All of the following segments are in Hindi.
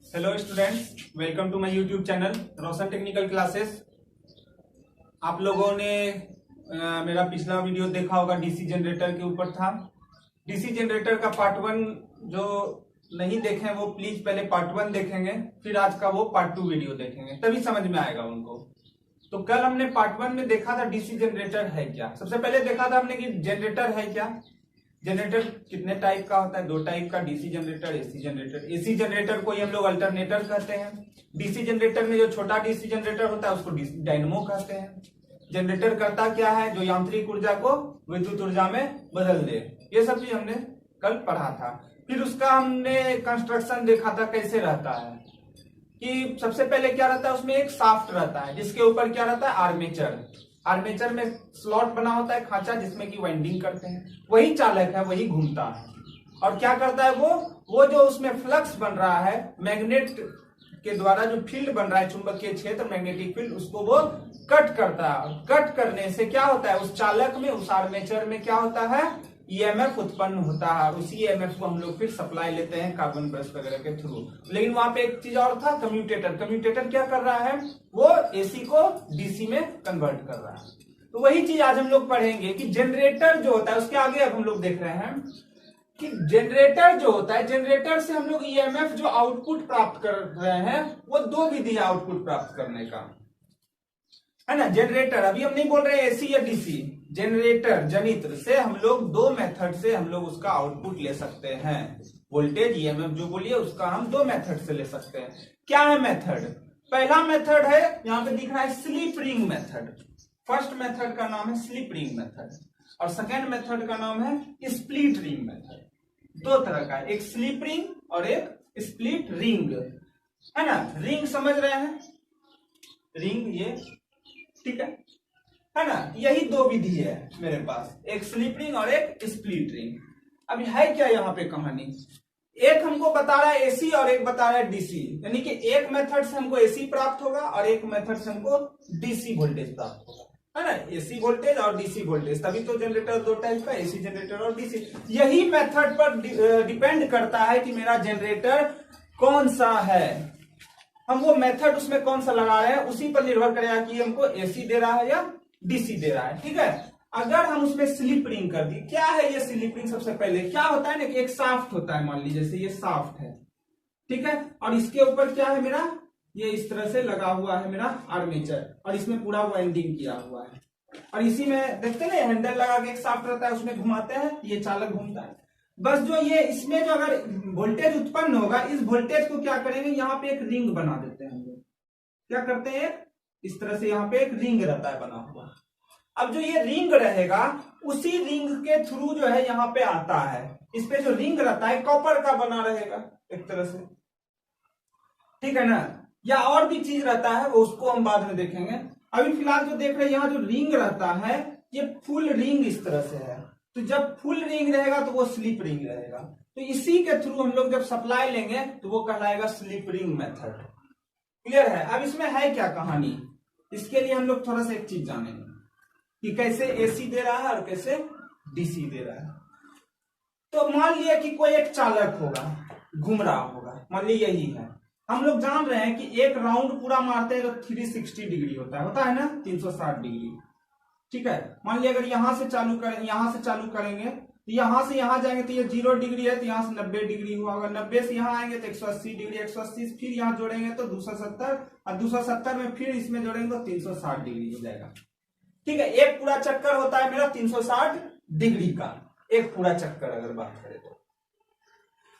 Hello students, welcome to my YouTube channel Roshan technical classes. आप लोगों ने मेरा पिछला वीडियो देखा होगा, डीसी जनरेटर के ऊपर था। डीसी जनरेटर का पार्ट 1 जो नहीं देखे वो प्लीज पहले पार्ट 1 देखेंगे, फिर आज का वो पार्ट 2 वीडियो देखेंगे, तभी समझ में आएगा उनको। तो कल हमने पार्ट 1 में देखा था डीसी जनरेटर है क्या। सबसे पहले देखा था हमने कि जनरेटर है क्या। जनरेटर कितने टाइप का होता है? 2 टाइप का, DC generator, AC generator. AC generator को ही हम लोग अल्टरनेटर कहते हैं। डीसी जनरेटर में जो छोटा डीसी जनरेटर होता है उसको डायनेमो कहते हैं। जनरेटर करता क्या है? जो यांत्रिक ऊर्जा को विद्युत ऊर्जा में बदल दे। ये सब चीज हमने कल पढ़ा था। फिर उसका हमने कंस्ट्रक्शन देखा था कैसे रहता है, कि सबसे पहले क्या रहता है, उसमें एक शाफ्ट रहता है जिसके ऊपर क्या रहता है, आर्मेचर। आर्मेचर में स्लॉट बना होता है, खांचा, जिसमें कि वाइंडिंग करते हैं। वही चालक है, वही घूमता है और क्या करता है वो जो उसमें फ्लक्स बन रहा है, मैग्नेट के द्वारा जो फील्ड बन रहा है, चुंबकीय क्षेत्र, मैग्नेटिक फील्ड, उसको वो कट करता है। कट करने से क्या होता है, उस चालक में, उस आर्मेचर में क्या होता है, ईएमएफ उत्पन्न होता है। उसी ईएमएफ को हम लोग फिर सप्लाई लेते हैं कार्बन ब्रश वगैरह के थ्रू। लेकिन वहां पे एक चीज और था, कम्यूटेटर। कम्यूटेटर क्या कर रहा है, वो एसी को डीसी में कन्वर्ट कर रहा है। तो वही चीज आज हम लोग पढ़ेंगे कि जनरेटर जो होता है, उसके आगे अब हम लोग देख रहे हैं कि जनरेटर जो होता है, जनरेटर से हम लोग ईएमएफ जो आउटपुट प्राप्त कर रहे हैं, वो 2 विधि है आउटपुट प्राप्त करने का, है ना। जनरेटर, अभी हम नहीं बोल रहे एसी या डीसी, जनरेटर जनित्र से हम लोग 2 मेथड से हम लोग उसका आउटपुट ले सकते हैं। वोल्टेज, ईएमएफ जो बोलिए, उसका हम 2 मेथड से ले सकते हैं। क्या है मेथड? पहला मेथड है, यहां पे दिख रहा है slip ring method. First method का नाम है स्लिप रिंग मेथड और सेकेंड मेथड का नाम है स्प्लिट रिंग मेथड। 2 तरह का है, एक स्लिप रिंग और एक स्प्लिट रिंग, है ना। रिंग समझ रहे हैं, रिंग ये, ठीक है ना। यही 2 विधि है मेरे पास, एक स्लिप रिंग और एक स्प्लिट रिंग। अब है क्या यहाँ पे कहानी, एक हमको बता रहा है एसी और एक बता रहा है डीसी, यानी कि एक मेथड से हमको एसी प्राप्त होगा और एक मेथड से हमको डीसी वोल्टेज प्राप्त होगा, है ना। एसी वोल्टेज और डीसी वोल्टेज, तभी तो जनरेटर 2 टाइप का, एसी जनरेटर और डीसी। यही मेथड पर डिपेंड करता है कि मेरा जनरेटर कौन सा है, हम वो मेथड उसमें कौन सा लगा रहे हैं, उसी पर निर्भर करेगा कि हमको एसी दे रहा है या डीसी दे रहा है, ठीक है। अगर हम उसमें स्लिप रिंग कर दी, क्या है ये स्लिप रिंग? सबसे पहले क्या होता है ना कि एक शाफ्ट होता है, मान लीजिए जैसे ये शाफ्ट है, ठीक है, और इसके ऊपर क्या है मेरा, ये इस तरह से लगा हुआ है मेरा आर्मेचर और इसमें पूरा वाइंडिंग किया हुआ है। और इसी में देखते हैं ना, हैंडल लगा के एक शाफ्ट रहता है, उसमें घुमाते हैं, ये चालक घूमता है। बस जो ये इसमें जो अगर वोल्टेज उत्पन्न होगा, इस वोल्टेज को क्या करेंगे, यहाँ पे एक रिंग बना देते हैं हम लोग। क्या करते हैं, इस तरह से यहाँ पे एक रिंग रहता है बना हुआ। अब जो ये रिंग रहेगा, उसी रिंग के थ्रू जो है यहाँ पे आता है। इस पे जो रिंग रहता है कॉपर का बना रहेगा एक तरह से, ठीक है ना। या और भी चीज रहता है, वो उसको हम बाद में देखेंगे। अभी फिलहाल जो देख रहे हैं, यहाँ जो रिंग रहता है, ये फुल रिंग इस तरह से है। तो जब फुल रिंग रहेगा तो वो स्लिप रिंग रहेगा। तो इसी के थ्रू हम लोग जब सप्लाई लेंगे तो वो कहलाएगा स्लिप रिंग मेथड। क्लियर है? अब इसमें है क्या कहानी, इसके लिए हम लोग थोड़ा सा एक चीज जानेंगे कि कैसे एसी दे रहा है और कैसे डीसी दे रहा है। तो मान लिया कि कोई एक चालक होगा, घूम रहा होगा, मान लिया यही है। हम लोग जान रहे हैं कि एक राउंड पूरा मारते हैं तो 360 डिग्री होता है ना, 360 डिग्री, ठीक है। मान लिया अगर यहां से चालू करें, यहां से चालू करेंगे तो यहां से यहां जाएंगे तो ये 0 डिग्री है, तो यहां से 90 डिग्री हुआ होगा। 90 से यहां आएंगे तो 180 डिग्री, 180 फिर यहां जोड़ेंगे तो 270 और 270 में फिर इसमें जोड़ेंगे तो 360 डिग्री हो जाएगा, ठीक है। एक पूरा चक्कर होता है मेरा 360 डिग्री का, एक पूरा चक्कर अगर बात करें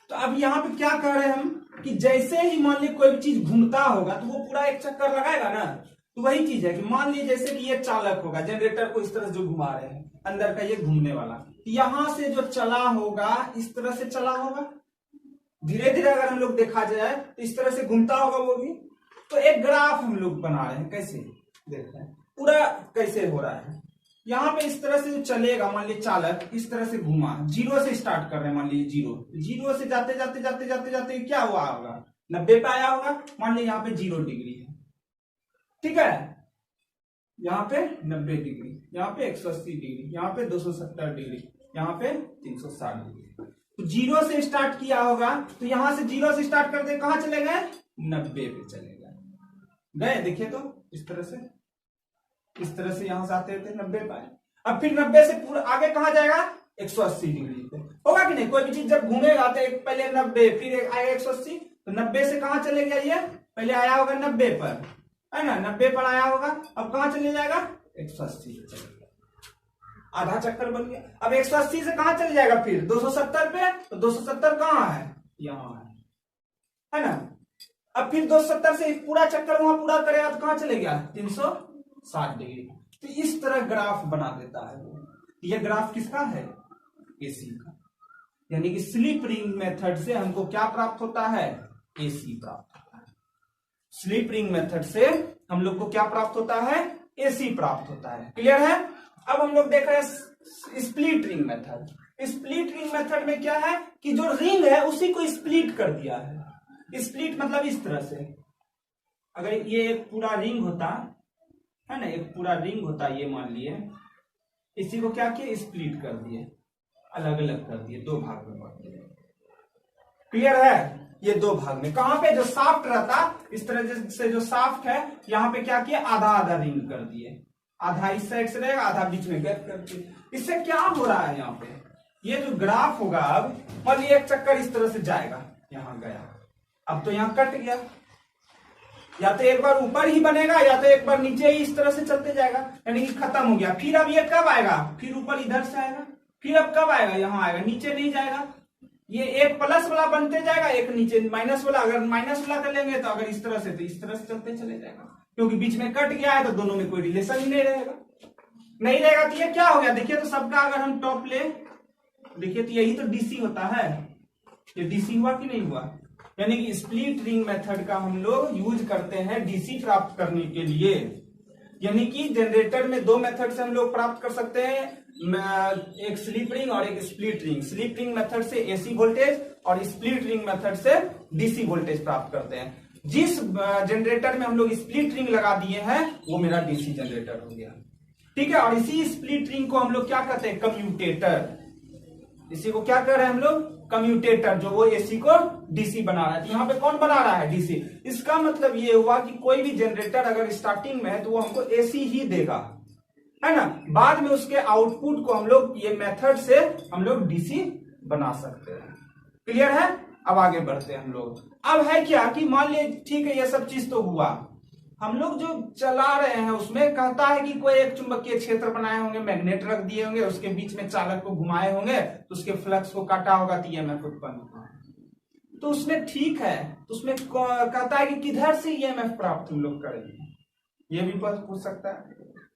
तो अब यहाँ पे क्या कह रहे हैं हम कि जैसे ही मान लीजिए कोई भी चीज घूमता होगा तो वो पूरा एक चक्कर लगाएगा ना। तो वही चीज है कि मान लीजिए जैसे कि ये चालक होगा, जनरेटर को इस तरह से जो घुमा रहे हैं, अंदर का ये घूमने वाला, यहां से जो चला होगा इस तरह से चला होगा, धीरे धीरे अगर हम लोग देखा जाए तो इस तरह से घूमता होगा वो भी। तो एक ग्राफ हम लोग बना रहे हैं, कैसे देख रहे हैं पूरा कैसे हो रहा है। यहाँ पे इस तरह से जो चलेगा, मान लीजिए चालक इस तरह से घुमा, 0 से स्टार्ट कर रहे हैं, मान लीजिए 0 से जाते जाते जाते जाते जाते क्या हुआ होगा, 90 पे आया होगा। मान लीजिए यहाँ पे 0 डिग्री है, ठीक है, यहाँ पे 90 डिग्री, यहाँ पे 180 डिग्री, यहाँ पे 270 डिग्री, यहाँ पे 360 डिग्री। तो 0 से स्टार्ट किया होगा, तो यहां से 0 से स्टार्ट कर दे, कहां चले गए? 90 पे चले गए। देखिए तो इस तरह से यहां से आते थे 90 पे। अब फिर 90 से पूरा आगे कहां जाएगा? 180 डिग्री पे होगा कि नहीं? कोई भी चीज जब घूमेगा तो एक पहले 90 फिर आएगा 180, तो 90 से कहां चले गया? ये पहले आया होगा 90 पर, है ना, 90 पर आया होगा, अब कहां चले जाएगा? 180 पे चले गया, आधा चक्कर बन गया। अब 180 से कहां चले जाएगा? फिर 270 पे, तो 270 कहां है? यहां है ना। अब फिर 270 से पूरा चक्कर वहां पूरा करेगा तो कहां चले गया? 360 डिग्री। तो इस तरह ग्राफ बना देता है वो। यह ग्राफ किसका है? एसी का। यानी कि स्लिप रिंग मेथड से हमको क्या प्राप्त होता है? एसी प्राप्त होता है। स्लिप रिंग मेथड से हम लोग को क्या प्राप्त होता है? एसी प्राप्त होता है। क्लियर है? अब हम लोग देख रहे हैं split ring method. Split ring method में क्या है कि जो रिंग है उसी को स्प्लिट कर दिया है। स्प्लिट मतलब इस तरह से, अगर ये एक पूरा रिंग होता है ना, एक पूरा रिंग होता, ये मान लिए, इसी को क्या किए? स्प्लिट कर दिए, अलग अलग कर दिए, 2 भाग में बांट दिए। क्लियर है? ये 2 भाग में, कहां पे जो साफ्ट रहता, इस तरह से जो साफ्ट है, यहां पे क्या किया? आधा आधा रिंग कर दिए, आधा इस साइड से रहेगा, आधा बीच में गैप करके। इससे क्या हो रहा है? यहाँ पे ये जो ग्राफ होगा, अब मान लीजिए एक चक्कर इस तरह से जाएगा, यहां गया, अब तो यहां कट गया, या तो एक बार ऊपर ही बनेगा या तो एक बार नीचे ही इस तरह से चलते जाएगा, यानी कि खत्म हो गया। फिर अब ये कब आएगा? फिर ऊपर इधर से आएगा, फिर अब कब आएगा? यहां आएगा, नीचे नहीं जाएगा। ये एक प्लस वाला बनते जाएगा, एक नीचे माइनस वाला। अगर माइनस वाला कर लेंगे तो अगर इस तरह से, तो इस तरह से चलते चले जाएगा, क्योंकि बीच में कट गया है तो दोनों में कोई रिलेशन ही नहीं रहेगा। तो ये क्या हो गया? देखिए तो सबका अगर हम टॉप ले, देखिए तो यही तो डीसी होता है, ये डीसी हुआ कि नहीं हुआ? यानी कि स्प्लिट रिंग मेथड का हम लोग यूज करते हैं डीसी प्राप्त करने के लिए। यानी कि जनरेटर में 2 मेथड से हम लोग प्राप्त कर सकते हैं, एक स्लिप रिंग और एक split ring. Slip ring method से एसी वोल्टेज और स्प्लिट रिंग मेथड से डीसी वोल्टेज प्राप्त करते हैं। जिस जनरेटर में हम लोग स्प्लिट रिंग लगा दिए हैं वो मेरा डीसी जनरेटर हो गया, ठीक है। और इसी स्प्लिट रिंग को हम लोग क्या कहते हैं? कम्यूटेटर। इसी को क्या कर रहे हैं हम लोग? कम्यूटेटर, जो वो एसी को डीसी बना रहा है। तो यहाँ पे कौन बना रहा है? डीसी। इसका मतलब ये हुआ कि कोई भी जनरेटर अगर स्टार्टिंग में है तो वो हमको एसी ही देगा, है ना। बाद में उसके आउटपुट को हम लोग ये मेथड से हम लोग डीसी बना सकते हैं। क्लियर है? अब आगे बढ़ते हैं हम लोग। अब है क्या कि मान लीजिए ठीक है, ये सब चीज तो हुआ, हम लोग जो चला रहे हैं उसमें कहता है कि कोई एक चुंबकीय क्षेत्र बनाए होंगे, मैग्नेट रख दिए होंगे, उसके बीच में चालक को घुमाए होंगे, तो उसके फ्लक्स को काटा होगा तो ईएमएफ उत्पन्न होगा। तो उसमें ठीक है, तो उसमें कहता है कि किधर से ईएमएफ प्राप्त हम लोग करेंगे, ये भी पूछ सकता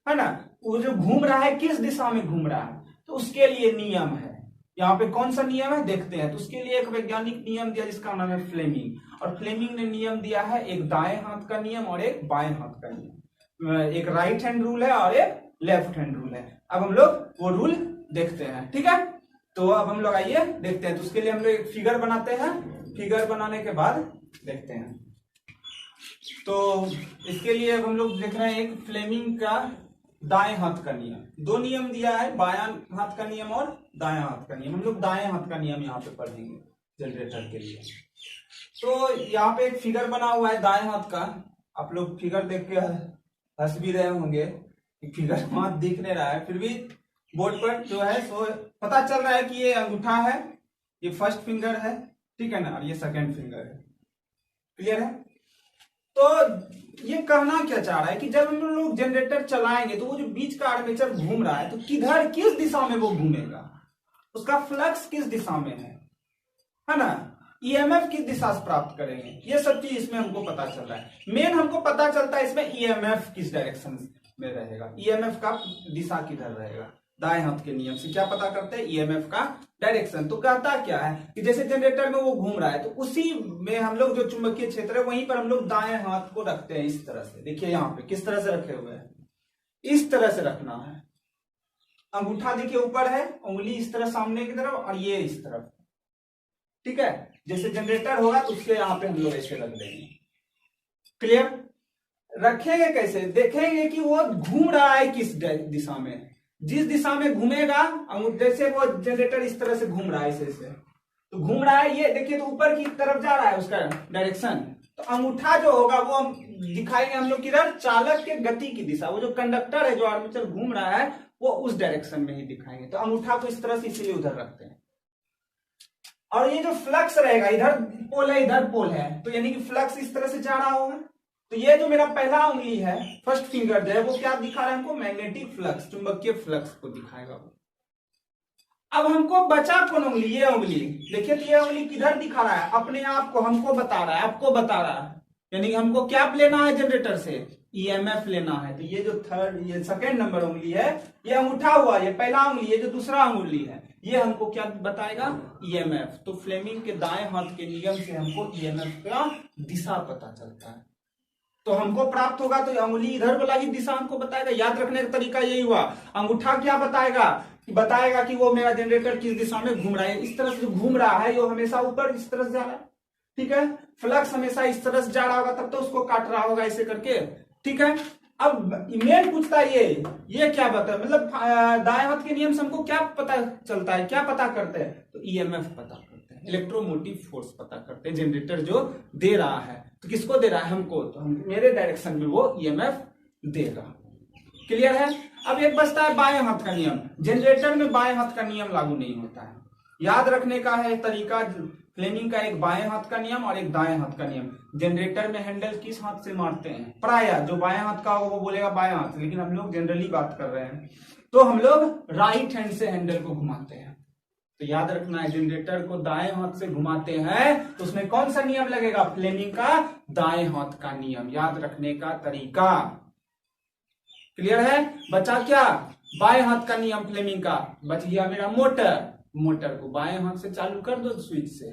है ना। वो जो घूम रहा है किस दिशा में घूम रहा है, तो उसके लिए नियम है। यहाँ पे कौन सा नियम है देखते हैं। तो उसके लिए एक वैज्ञानिक नियम दिया जिसका नाम है फ्लेमिंग, और फ्लेमिंग ने नियम दिया है एक दाएं हाथ का नियम और एक बाएं हाथ का नियम। एक राइट हैंड रूल है और एक लेफ्ट हैंड रूल है। अब हम लोग वो रूल देखते हैं, ठीक है। तो अब हम लोग आइए देखते हैं। तो उसके लिए हम लोग एक फिगर बनाते हैं, फिगर बनाने के बाद देखते हैं। तो इसके लिए अब हम लोग देख रहे हैं एक फ्लेमिंग का दाएं हाथ का नियम। 2 नियम दिया है, बायां हाथ का नियम और दाएं हाथ का नियम। हम लोग दाएं हाथ का नियम यहाँ पे पढ़ेंगे जनरेटर के लिए। तो यहाँ पे एक फिगर बना हुआ है दाएं हाथ का। आप लोग फिगर देख के हंस भी रहे होंगे कि फिगर हाथ दिख नहीं रहा है, फिर भी बोर्ड पर जो है सो पता चल रहा है कि ये अंगूठा है, ये फर्स्ट फिंगर है, ठीक है ना, और ये सेकेंड फिंगर है। क्लियर है? तो ये कहना क्या चाह रहा है कि जब हम लोग जनरेटर चलाएंगे तो वो जो बीच का आर्मेचर घूम रहा है, तो किधर किस दिशा में वो घूमेगा, उसका फ्लक्स किस दिशा में है ना, ईएमएफ किस दिशा से प्राप्त करेंगे, ये सब चीज इसमें हमको पता चल रहा है। मेन हमको पता चलता है इसमें ईएमएफ किस डायरेक्शन में रहेगा, ईएमएफ का दिशा किधर रहेगा। दाएं हाथ के नियम से क्या पता करते हैं? ईएमएफ का डायरेक्शन। तो कहता क्या है कि जैसे जनरेटर में वो घूम रहा है तो उसी में हम लोग जो चुंबकीय क्षेत्र है वहीं पर हम लोग दाएं हाथ को रखते हैं इस तरह से। देखिए यहाँ पे किस तरह से रखे हुए हैं, इस तरह से रखना है। अंगूठा देखिए ऊपर है, उंगली इस तरह सामने की तरफ और ये इस तरफ, ठीक है। जैसे जनरेटर होगा तो उसके यहाँ पे हम लोग ऐसे रख देंगे। क्लियर? रखेंगे कैसे? देखेंगे कि वो घूम रहा है किस दिशा में। जिस दिशा में घूमेगा, जैसे वो जनरेटर इस तरह से घूम रहा है ऐसे, तो घूम रहा है, ये देखिए तो ऊपर की तरफ जा रहा है उसका डायरेक्शन। तो अंगूठा जो होगा वो हम दिखाएंगे हम लोग किधर, चालक के गति की दिशा, वो जो कंडक्टर है जो आर्मेचर घूम रहा है वो उस डायरेक्शन में ही दिखाएंगे। तो अंगूठा को इस तरह से इसीलिए उधर रखते हैं। और ये जो फ्लक्स रहेगा, इधर पोल है इधर पोल है, तो यानी कि फ्लक्स इस तरह से जा रहा होगा। तो ये जो मेरा पहला उंगली है, फर्स्ट फिंगर जो है, वो क्या दिखा रहा है हमको, मैग्नेटिक फ्लक्स, चुंबकीय फ्लक्स को दिखाएगा वो। अब हमको बचा कौन उंगली, ये उंगली देखिए, तो ये उंगली किधर दिखा रहा है, अपने आप को हमको बता रहा है, आपको बता रहा है, यानी कि हमको क्या लेना है जनरेटर से, ईएमएफ लेना है। तो ये जो ये सेकंड नंबर उंगली है, ये अंगूठा हुआ, ये पहला उंगली है, जो दूसरा उंगली है, ये हमको क्या बताएगा, ईएमएफ। तो फ्लेमिंग के दाएं हाथ के नियम से हमको ईएमएफ का दिशा पता चलता है। तो हमको प्राप्त होगा, तो अंगुली इधर वाला ही दिशा हमको बताएगा। याद रखने का तरीका यही हुआ। अंगूठा क्या बताएगा कि वो मेरा जनरेटर किस दिशा में घूम रहा है, इस तरह से घूम रहा है, वो हमेशा ऊपर इस तरह से जा रहा है, ठीक है। फ्लक्स हमेशा इस तरह से जा रहा होगा, तब तो उसको काट रहा होगा ऐसे करके, ठीक है। अब ईमेल पूछता है ये क्या बता, मतलब दाएं हाथ के नियम से हमको क्या पता चलता है, क्या पता करते हैं, तो ईएमएफ पता करते हैं, इलेक्ट्रोमोटिव फोर्स पता करते हैं। जनरेटर जो दे रहा है, तो किसको दे रहा है, हमको, तो हम मेरे डायरेक्शन में वो ईएमएफ देगा। क्लियर है। अब एक बचता है बाएं हाथ का नियम। जनरेटर में बाएं हाथ का नियम लागू नहीं होता है। याद रखने का है तरीका, फ्लेमिंग का एक बाएं हाथ का नियम और एक दाएं हाथ का नियम। जनरेटर में हैंडल किस हाथ से मारते हैं, प्रायः जो बाएं हाथ का होगा वो बोलेगा बाएं हाथ, लेकिन हम लोग जनरली बात कर रहे हैं, तो हम लोग राइट हैंड से हैंडल को घुमाते हैं। तो याद रखना है, जनरेटर को दाएं हाथ से घुमाते हैं तो उसमें कौन सा नियम लगेगा, फ्लेमिंग का दाएं हाथ का नियम। याद रखने का तरीका क्लियर है। बचा क्या, बाएं हाथ का नियम फ्लेमिंग का। बच गया मेरा मोटर को बाएं हाथ से चालू कर दो स्विच से।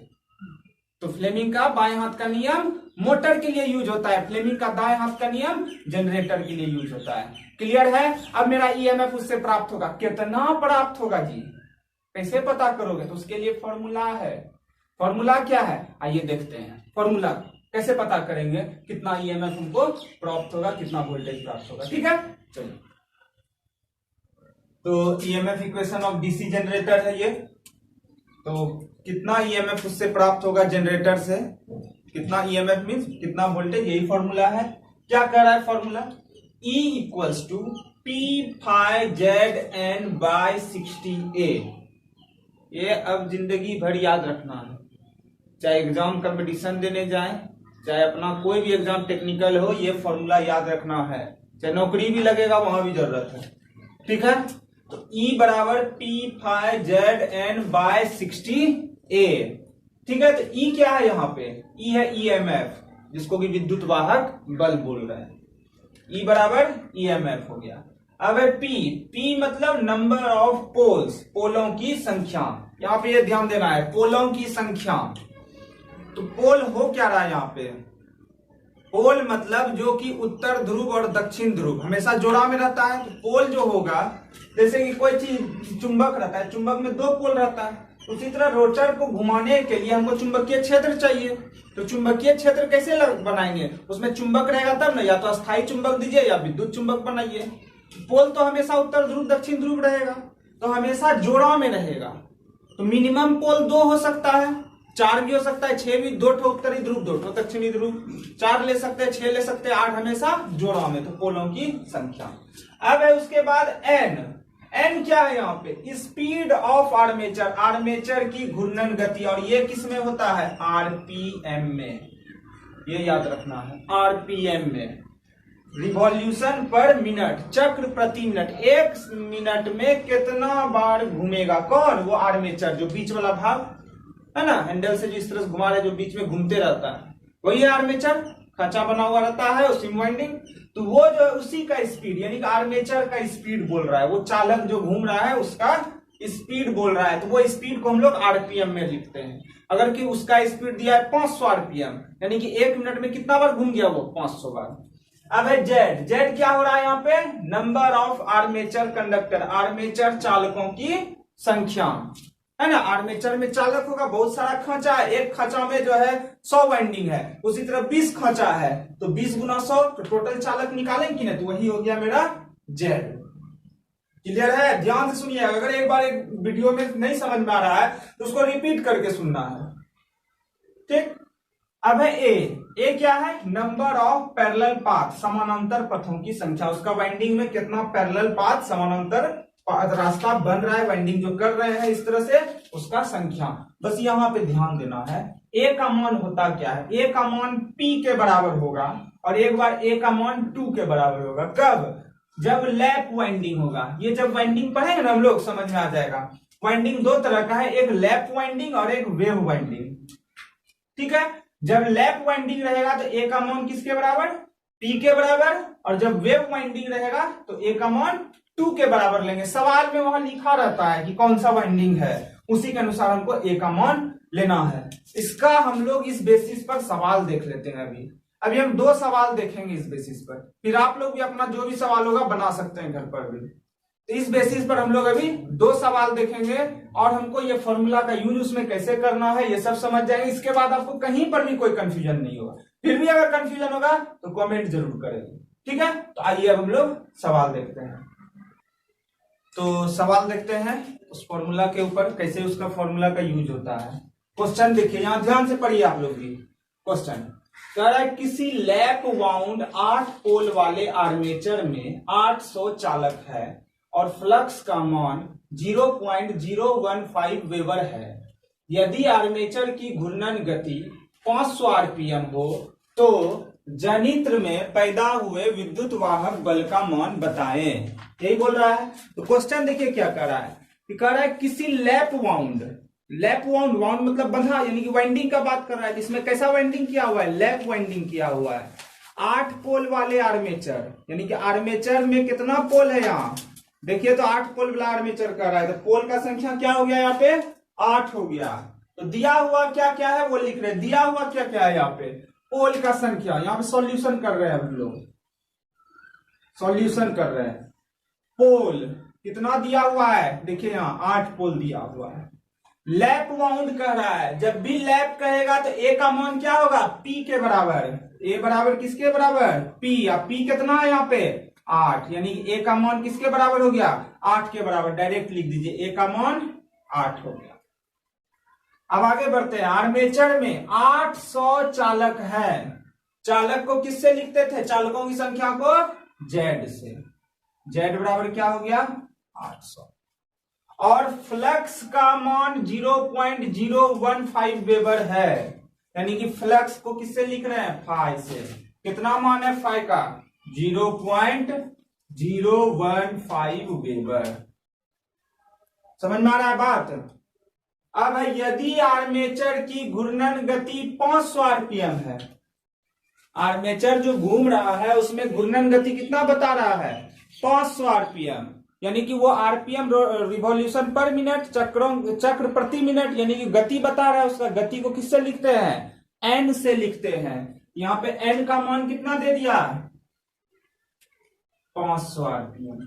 तो फ्लेमिंग का बाएं हाथ का नियम मोटर के लिए यूज होता है, फ्लेमिंग का दाएं हाथ का नियम जनरेटर के लिए यूज होता है। क्लियर है। अब मेरा ईएमएफ उससे प्राप्त होगा, कितना प्राप्त होगा जी, कैसे पता करोगे, तो उसके लिए फॉर्मूला है। फॉर्मूला क्या है, आइए देखते हैं। फॉर्मूला कैसे पता करेंगे, कितना ईएमएफ हमको प्राप्त होगा, कितना वोल्टेज प्राप्त होगा, ठीक है। चलिए, तो EMF equation of DC generator है ये। तो कितना ईएमएफ उससे प्राप्त होगा जनरेटर से, कितना ईएमएफ मीन्स कितना वोल्टेज, यही फॉर्मूला है। क्या कह रहा है formula, E equals to P phi Z N by 60A। ये अब जिंदगी भर याद रखना है, चाहे एग्जाम कंपटीशन देने जाए, चाहे अपना कोई भी एग्जाम टेक्निकल हो, ये फॉर्मूला याद रखना है, चाहे नौकरी भी लगेगा वहां भी जरूरत है, ठीक है। तो E बराबर P phi Z N by 60A, ठीक है। तो E क्या है यहाँ पे, E है ईएमएफ, जिसको कि विद्युत वाहक बल बोल रहे हैं। E बराबर ईएमएफ हो गया। अब है P मतलब नंबर ऑफ पोल्स, पोलों की संख्या। यहाँ पे ये ध्यान देना है, पोलों की संख्या। तो पोल हो क्या रहा है यहाँ पे, पोल मतलब जो कि उत्तर ध्रुव और दक्षिण ध्रुव हमेशा जोड़ा में रहता है। तो पोल जो होगा, जैसे कि कोई चीज चुंबक रहता है, चुंबक में 2 पोल रहता है, उसी तरह रोटर को घुमाने के लिए हमको चुंबकीय क्षेत्र चाहिए। तो चुंबकीय क्षेत्र कैसे बनाएंगे, उसमें चुंबक रहेगा तब ना, या तो अस्थायी चुंबक दीजिए या विद्युत चुंबक बनाइए। पोल तो हमेशा उत्तर ध्रुव दक्षिण ध्रुव रहेगा, तो हमेशा जोड़ा में रहेगा। तो मिनिमम पोल 2 हो सकता है, 4 भी हो सकता है, 6 भी, 2 उत्तरी ध्रुव 2 दक्षिणी ध्रुव, 4 ले सकते हैं, 6 ले सकते हैं, 8 हमेशा जोड़ा में। तो पोलों की संख्या। अब है उसके बाद एन क्या है यहाँ पे, स्पीड ऑफ आर्मेचर, आर्मेचर की घूर्णन गति, और ये किस में होता है, आरपीएम में। ये याद रखना है, आरपीएम में, रिवॉल्यूशन पर मिनट, चक्र प्रति मिनट। 1 मिनट में कितना बार घूमेगा कौन, वो आर्मेचर, जो बीच वाला भाग है ना, हैंडल से जो इस तरह से घुमा रहे, जो बीच में घूमते रहता है, वही आर्मेचर, खांचा बना हुआ रहता है उसी वाइंडिंग। तो वो जो उसी का स्पीड, यानी कि आर्मेचर का स्पीड बोल रहा है, वो चालक जो घूम रहा है उसका स्पीड बोल रहा है। तो वो स्पीड को हम लोग आरपीएम में लिखते हैं। अगर कि उसका स्पीड दिया है 500 आरपीएम, यानी कि 1 मिनट में कितना बार घूम गया वो, 500 बार। अब है जेड क्या हो रहा है यहाँ पे, number of armature conductor, armature चालकों की संख्या, है ना। आर्मेचर में चालक होगा, बहुत सारा खांचा है, एक खांचा में जो है 100 वाइंडिंग है, उसी तरह 20 खांचा है, तो 20 गुना 100, तो टोटल चालक निकालेंगे ना, तो वही हो गया मेरा जेड। क्लियर है? ध्यान से सुनिए, अगर एक बार एक वीडियो में नहीं समझ में आ रहा है तो उसको रिपीट करके सुनना है, ठीक। अब है ए क्या है? नंबर ऑफ पैरेलल पाथ, समानांतर पथों की संख्या। उसका वाइंडिंग में कितना पैरेलल पाथ, समानांतर रास्ता बन रहा है, वाइंडिंग जो कर रहे हैं इस तरह से, उसका संख्या। बस यहां पे ध्यान देना है, ए का मान होता क्या है? ए का मान पी के बराबर होगा और एक बार ए का मान 2 के बराबर होगा। कब? जब लैप वाइंडिंग होगा। ये जब वाइंडिंग पढ़ेंगे ना हम लोग, समझ में आ जाएगा। वाइंडिंग दो तरह का है, एक लैप वाइंडिंग और एक वेव वाइंडिंग, ठीक है। जब लैप वाइंडिंग रहेगा तो ए का मान किसके बराबर? पी के बराबर, और जब वेव वाइंडिंग रहेगा तो ए का मान 2 के बराबर लेंगे। सवाल में वहां लिखा रहता है कि कौन सा वाइंडिंग है, उसी के अनुसार हमको ए का मान लेना है। इसका हम लोग इस बेसिस पर सवाल देख लेते हैं। अभी हम 2 सवाल देखेंगे इस बेसिस पर, फिर आप लोग भी अपना जो भी सवाल होगा बना सकते हैं घर पर भी। तो इस बेसिस पर हम लोग अभी 2 सवाल देखेंगे और हमको ये फॉर्मूला का यूज उसमें कैसे करना है ये सब समझ जाएंगे। इसके बाद आपको कहीं पर भी कोई कंफ्यूजन नहीं होगा। फिर भी अगर कंफ्यूजन होगा तो कमेंट जरूर करेंगे, ठीक है। तो आइए अब हम लोग सवाल देखते हैं। तो सवाल देखते हैं उस फॉर्मूला के ऊपर, कैसे उसका फॉर्मूला का यूज होता है। क्वेश्चन देखिए, यहां ध्यान से पढ़िए आप लोग भी। क्वेश्चन कह रहा है किसी लैप वाउंड 8 पोल वाले आर्मेचर में 800 चालक है और फ्लक्स का मान 0.015 वेबर है। यदि आर्मेचर की घूर्णन गति 500 आरपीएम हो तो जनित्र में पैदा हुए विद्युत वाहक बल का मान बताएं। यही बोल रहा है। तो क्वेश्चन देखिए क्या कर रहा है कि कह रहा है किसी लैप वाउंड वाउंड मतलब बंधा, यानी कि वाइंडिंग का बात कर रहा है, जिसमें कैसा वाइंडिंग किया हुआ है? लैप वाइंडिंग किया हुआ है। 8 पोल वाले आर्मेचर, यानी कि आर्मेचर में कितना पोल है यहाँ देखिए, तो 8 पोल वाला आर्मेचर कर रहा है। तो पोल का संख्या क्या हो गया यहाँ पे? 8 हो गया। तो दिया हुआ क्या क्या है वो लिख रहे हैं। दिया हुआ क्या क्या है यहाँ पे? पोल का संख्या। यहाँ पे सॉल्यूशन कर रहे हैं हम लोग, सॉल्यूशन कर रहे हैं। पोल कितना दिया हुआ है? देखिए यहाँ 8 पोल दिया हुआ है। लैप वाउंड कह रहा है, जब भी लैप कहेगा तो ए का मान क्या होगा? पी के बराबर। ए बराबर किसके बराबर? पी। अब पी कितना है यहाँ पे? 8, यानी ए का मान किसके बराबर हो गया? 8 के बराबर। डायरेक्ट लिख दीजिए, ए का मान 8 हो गया। अब आगे बढ़ते हैं। आर्मेचर में 800 चालक है। चालक को किससे लिखते थे? चालकों की संख्या को जेड से। जेड बराबर क्या हो गया? 800। और फ्लक्स का मान 0.015 वेबर है, यानी कि फ्लक्स को किससे लिख रहे हैं? फाई से। कितना मान है फाई का? 0.015 वेबर। समझ में आ रहा है बात? अब यदि आर्मेचर की घूर्णन गति 500 आरपीएम है, आर्मेचर जो घूम रहा है उसमें घूर्णन गति कितना बता रहा है? 500 आरपीएम, यानी कि वो आरपीएम रिवॉल्यूशन पर मिनट, चक्र प्रति मिनट, यानी कि गति बता रहा है। उसका गति को किससे लिखते हैं? एन से लिखते हैं। यहां पे एन का मान कितना दे दिया? 500 आरपीएम,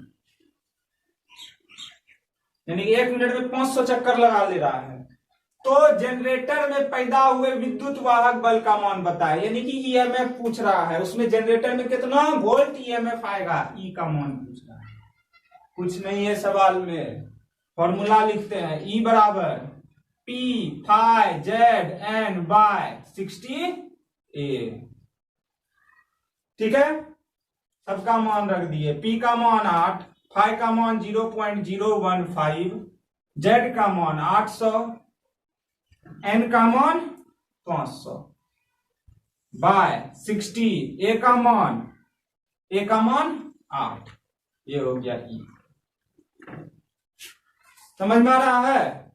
यानी कि 1 मिनट में 500 चक्कर लगा ले रहा है। तो जनरेटर में पैदा हुए विद्युत वाहक बल का मान बताए, यानी कि ईएमएफ पूछ रहा है। उसमें जनरेटर में कितना वोल्ट ईएमएफ आएगा? ई का मान पूछ रहा है। कुछ नहीं है सवाल में, फॉर्मूला लिखते हैं। ई बराबर P phi Z N by 60 A, ठीक है। सबका मान रख दिए। पी का मान 8, फाई का मान 0.015, जेड का मान 800, एन का मान 500 बाय 60, ए का मान 8। ये हो गया ई। समझ में आ रहा है?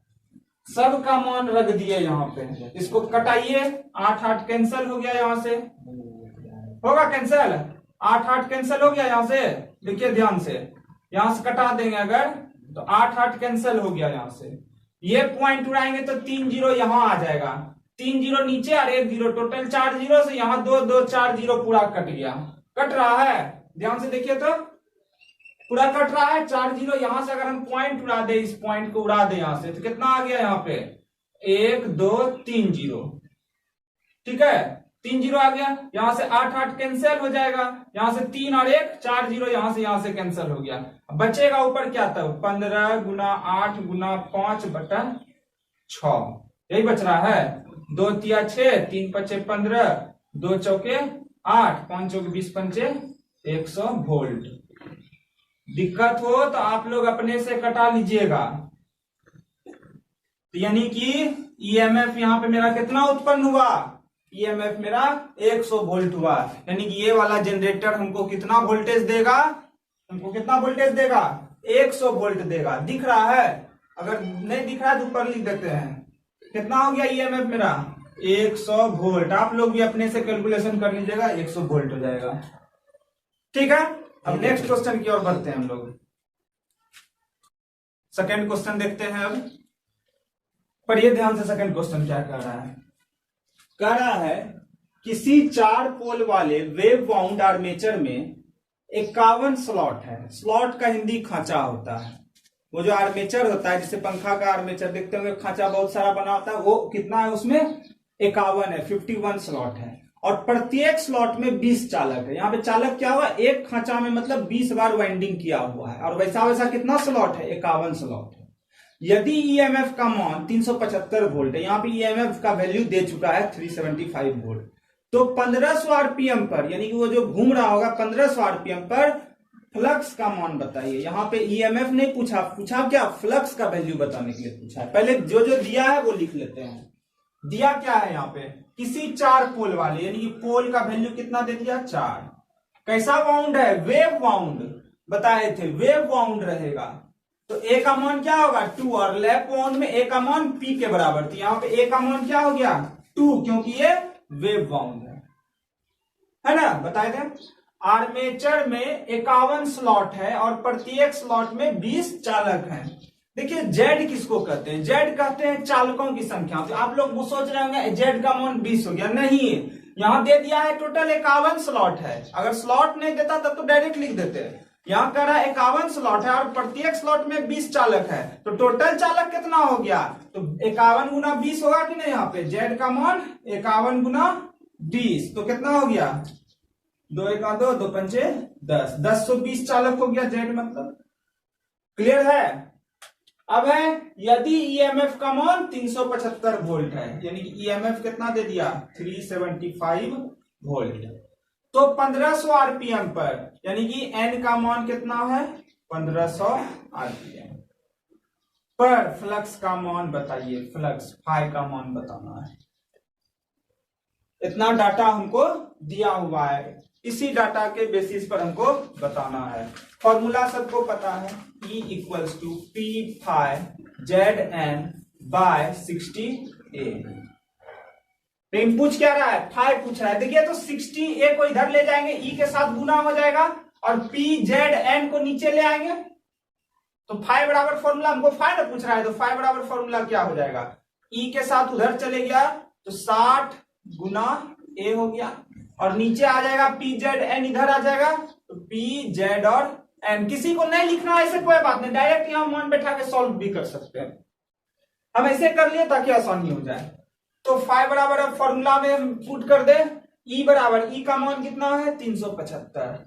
सब का मान रख दिए यहां पे। इसको कटाइए, 8 कैंसिल हो गया यहां से, होगा कैंसिल? 8 कैंसिल हो गया यहां से। देखिए ध्यान से, यहां से कटा देंगे अगर तो 8 कैंसिल हो गया यहां से। ये पॉइंट उड़ाएंगे तो 3 जीरो यहां आ जाएगा, 3 जीरो नीचे और 1 जीरो, टोटल 4 जीरो से यहाँ 2 4 जीरो पूरा कट गया। कट रहा है, ध्यान से देखिए तो पूरा कट रहा है। 4 जीरो यहां से अगर हम पॉइंट उड़ा दे, इस पॉइंट को उड़ा दे यहां से, तो कितना आ गया यहाँ पे? 1 2 3 जीरो, ठीक है। 3 जीरो आ गया, यहां से 8 8 कैंसिल हो जाएगा, यहां से 3 और 1 4 जीरो, यहां से कैंसिल हो गया। बचेगा ऊपर क्या था, 15 गुना 8 गुना 5 बटा 6, यही बच रहा है। 2 तिया 6, 3 पचे 15, 2 चौके 8, 5 चौके 20 पंचे 100 वोल्ट। दिक्कत हो तो आप लोग अपने से कटा लीजिएगा। तो यानी कि ईएमएफ यहां पे मेरा कितना उत्पन्न हुआ, ईएमएफ मेरा 100 वोल्ट हुआ। यानी कि ये वाला जनरेटर हमको कितना वोल्टेज देगा, हमको कितना वोल्टेज देगा, 100 वोल्ट देगा। दिख रहा है, अगर नहीं दिख रहा है तो ऊपर लिख देते हैं। कितना हो गया ईएमएफ मेरा, 100 वोल्ट। आप लोग भी अपने से कैलकुलेशन कर लीजिएगा, 100 वोल्ट हो जाएगा। ठीक है, अब नेक्स्ट क्वेश्चन की ओर बढ़ते हैं हम लोग। सेकंड क्वेश्चन देखते हैं। अब पढ़िए ध्यान से, सेकंड क्वेश्चन क्या कह रहा है। कह रहा है किसी 4 पोल वाले वेव वाउंड आर्मेचर में 51 स्लॉट है। स्लॉट का हिंदी खांचा होता है। वो जो आर्मेचर होता है, जैसे पंखा का आर्मेचर देखते होंगे, खांचा बहुत सारा बना होता है, वो कितना है उसमें, 51 है, 51 स्लॉट है। और प्रत्येक स्लॉट में 20 चालक है। यहाँ पे चालक क्या हुआ, एक खांचा में मतलब 20 बार वाइंडिंग किया हुआ है। और वैसा वैसा कितना स्लॉट है, 51 स्लॉट है। यदि ईएमएफ का मान 375 वोल्ट है, यहाँ पे ईएमएफ का वैल्यू दे चुका है 375 वोल्ट, तो 1500 आरपीएम पर, यानी कि वो जो घूम रहा होगा 1500 आरपीएम पर फ्लक्स का मान बताइए। यहाँ पे ईएमएफ नहीं पूछा, पूछा क्या, फ्लक्स का वैल्यू बताने के लिए पूछा है। पहले जो जो दिया है वो लिख लेते हैं। दिया क्या है यहाँ पे, किसी 4 पोल वाले, यानी कि पोल का वैल्यू कितना दे दिया, 4। कैसा वाउंड है, वेव वाउंड बताए थे, वेव वाउंड रहेगा। तो ए का मान क्या होगा, 2, और लैप वाउंड में ए का मान पी के बराबर। तो यहाँ पे ए का मान क्या हो गया, 2, क्योंकि ये वेव वाउंड है ना, बताए थे। आर्मेचर में 51 स्लॉट है और प्रत्येक स्लॉट में 20 चालक हैं। देखिए जेड किसको कहते हैं, जेड कहते हैं चालकों की संख्या। तो आप लोग वो सोच रहे होंगे जेड का मान 20 हो गया, नहीं, यहां दे दिया है टोटल 51 स्लॉट है। अगर स्लॉट नहीं देता तब तो डायरेक्ट लिख देते हैं। यहाँ कह रहा है 51 स्लॉट है और प्रत्येक स्लॉट में 20 चालक है, तो टोटल चालक कितना हो गया, तो 51 गुना 20 होगा कि नहीं। यहाँ पे जेड का मान 51 गुना 20, तो कितना हो गया, 2 1 2, 2 पंचे 10, 1020 चालक हो गया जेड मतलब। क्लियर है। अब है यदि ईएमएफ का मान 375 वोल्ट है, यानी कि ईएमएफ कितना दे दिया, 375 वोल्ट, तो 1500 आरपीएम पर, यानी कि एन का मान कितना है, 1500 आरपीएम पर फ्लक्स का मान बताइए, फ्लक्स फाई का मान बताना है। इतना डाटा हमको दिया हुआ है, इसी डाटा के बेसिस पर हमको बताना है। फॉर्मूला सबको पता है, E equals to P phi Z N by 60A। लेकिन पूछ क्या रहा है, फाई पूछ रहा है। देखिए तो 60A को इधर ले जाएंगे, E के साथ गुना हो जाएगा, और पी जेड एन को नीचे ले आएंगे, तो फाई बराबर फॉर्मूला, हमको फाई ना पूछ रहा है, तो फाई बराबर फॉर्मूला क्या हो जाएगा, E के साथ उधर चले गया तो 60 गुना A हो गया, और नीचे आ जाएगा पी जेड एन, इधर आ जाएगा तो पी जेड और एन। किसी को नहीं लिखना ऐसे कोई बात नहीं, डायरेक्ट यहां मन बैठा के सॉल्व भी कर सकते हैं। हम ऐसे कर लिए ताकि आसानी हो जाए। तो फाइव बराबर अब फॉर्मूला में हम पुट कर दे, ई बराबर, ई का मान कितना है 375,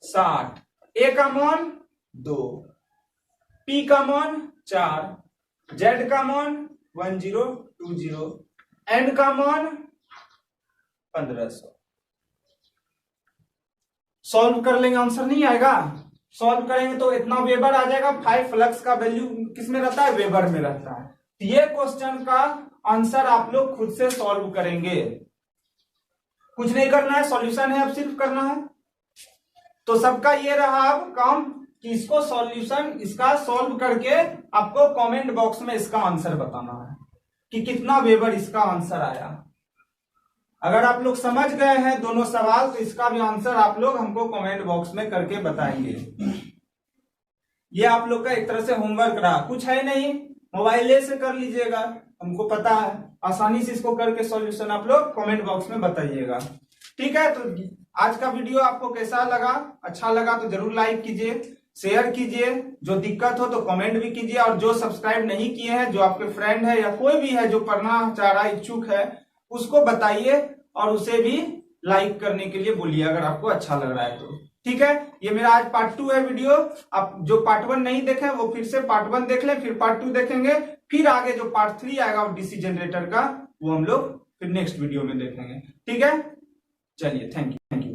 60, ए का मान 2, पी का मान 4, जेड का मान 1020, एन का मान 1500। सॉल्व कर लेंगे, आंसर नहीं आएगा, सॉल्व करेंगे तो इतना वेबर आ जाएगा। 5 फ्लक्स का वैल्यू किस में रहता है, वेबर में रहता है। ये क्वेश्चन का आंसर आप लोग खुद से सॉल्व करेंगे, कुछ नहीं करना है, सॉल्यूशन है अब सिर्फ करना है। तो सबका ये रहा अब काम कि इसको सॉल्यूशन, इसका सॉल्व करके आपको कमेंट बॉक्स में इसका आंसर बताना है कि कितना वेबर इसका आंसर आया। अगर आप लोग समझ गए हैं दोनों सवाल तो इसका भी आंसर आप लोग हमको कमेंट बॉक्स में करके बताएंगे। ये आप लोग का एक तरह से होमवर्क रहा, कुछ है नहीं, मोबाइल से कर लीजिएगा, हमको पता है, आसानी से इसको करके सॉल्यूशन आप लोग कमेंट बॉक्स में बताइएगा। ठीक है, तो आज का वीडियो आपको कैसा लगा, अच्छा लगा तो जरूर लाइक कीजिए, शेयर कीजिए, जो दिक्कत हो तो कमेंट भी कीजिए, और जो सब्सक्राइब नहीं किए हैं, जो आपके फ्रेंड है या कोई भी है जो पढ़ना चाह रहा है, इच्छुक है, उसको बताइए। और उसे भी लाइक करने के लिए बोलिए अगर आपको अच्छा लग रहा है तो। ठीक है, ये मेरा आज पार्ट 2 है वीडियो। आप जो पार्ट 1 नहीं देखे वो फिर से पार्ट 1 देख लें, फिर पार्ट 2 देखेंगे, फिर आगे जो पार्ट 3 आएगा डीसी जनरेटर का वो हम लोग फिर नेक्स्ट वीडियो में देखेंगे। ठीक है, चलिए, थैंक यू।